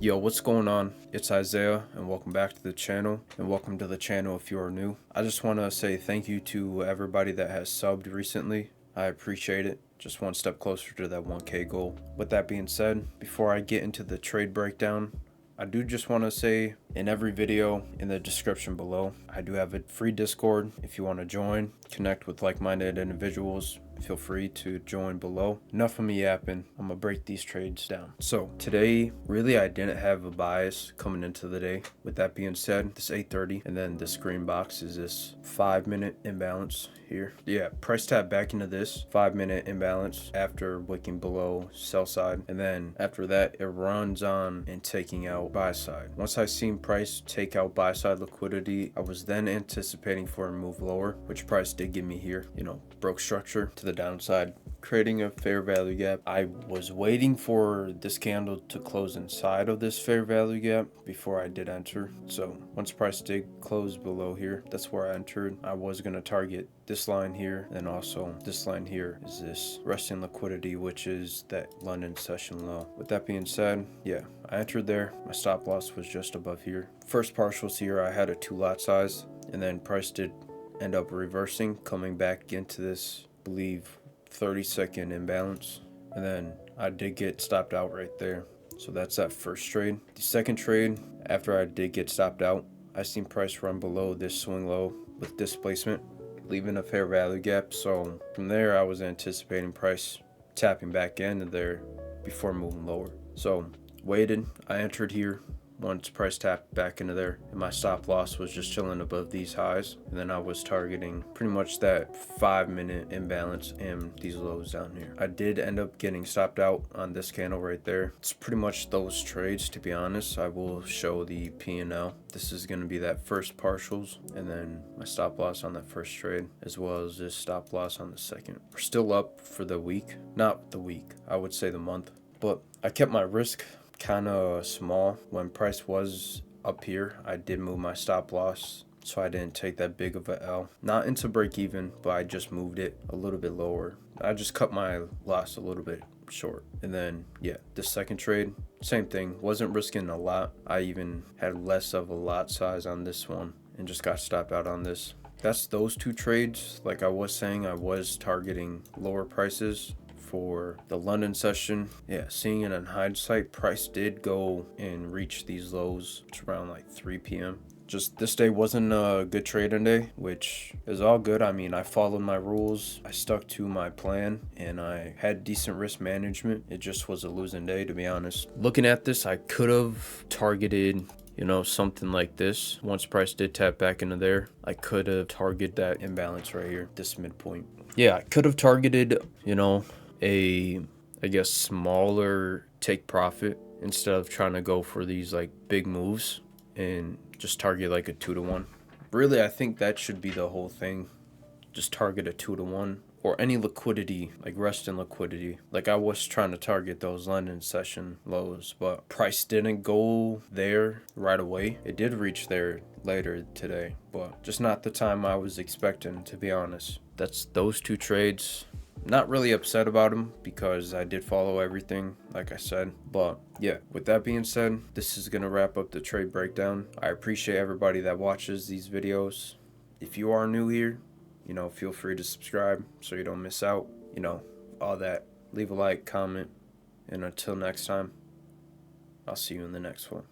Yo, what's going on? It's Isaiah, and welcome back to the channel, and welcome to the channel if you are new. I just want to say thank you to everybody that has subbed recently. I appreciate it. Just one step closer to that 1K goal. With that being said, before I get into the trade breakdown, I do just want to say in every video in the description below, I do have a free Discord. If you want to join, connect with like-minded individuals, feel free to join below. Enough of me yapping. I'm gonna break these trades down. So today, really I didn't have a bias coming into the day. With that being said, this 8:30 and then this green box is this 5-minute imbalance here. Yeah, price tap back into this 5-minute imbalance after wicking below sell side, and then after that it runs on and taking out buy side. Once I seen price take out buy side liquidity, I was then anticipating for a move lower, which price did give me here. Broke structure to the downside, creating a fair value gap. I was waiting for this candle to close inside of this fair value gap before I did enter. So once price did close below here, that's where I entered. I was going to target this line here, and also this line here is this resting liquidity, which is that London session low. With that being said, yeah, I entered there. My stop loss was just above here. First partials here, I had a 2 lot size, and then price did end up reversing, coming back into this, I believe, 30-second imbalance, and then I did get stopped out right there. So that's that first trade. The second trade, after I did get stopped out, I seen price run below this swing low with displacement, leaving a fair value gap. So from there, I was anticipating price tapping back into there before moving lower. So waited, I entered here. Once price tapped back into there, and my stop loss was just chilling above these highs, and then I was targeting pretty much that 5-minute imbalance and these lows down here. I did end up getting stopped out on this candle right there. It's pretty much those trades, to be honest. I will show the P&L. This is going to be that first partials, and then my stop loss on that first trade, as well as this stop loss on the second. We're still up for the week, not the week, I would say the month, but I kept my risk kind of small. When price was up here, I did move my stop loss, so I didn't take that big of a L. Not into break even, but I just moved it a little bit lower. I just cut my loss a little bit short. And then yeah, this second trade, same thing. Wasn't risking a lot. I even had less of a lot size on this one and just got stopped out on this. That's those two trades. Like I was saying, I was targeting lower prices for the London session. Yeah, seeing it in hindsight, price did go and reach these lows. It's around like 3 p.m. Just this day wasn't a good trading day, which is all good. I mean, I followed my rules. I stuck to my plan, and I had decent risk management. It just was a losing day, to be honest. Looking at this, I could have targeted something like this. Once price did tap back into there, I could have targeted that imbalance right here, this midpoint. Yeah, I could have targeted, I guess smaller take profit instead of trying to go for these like big moves and just target like a 2-to-1. Really, I think that should be the whole thing. Just target a 2-to-1 or any liquidity, like rest in liquidity. Like I was trying to target those London session lows, but price didn't go there right away. It did reach there later today, but just not the time I was expecting, to be honest. That's those two trades. Not really upset about them because I did follow everything, like I said. But yeah, with that being said, this is going to wrap up the trade breakdown. I appreciate everybody that watches these videos. If you are new here, feel free to subscribe so you don't miss out, all that. Leave a like, comment, and until next time, I'll see you in the next one.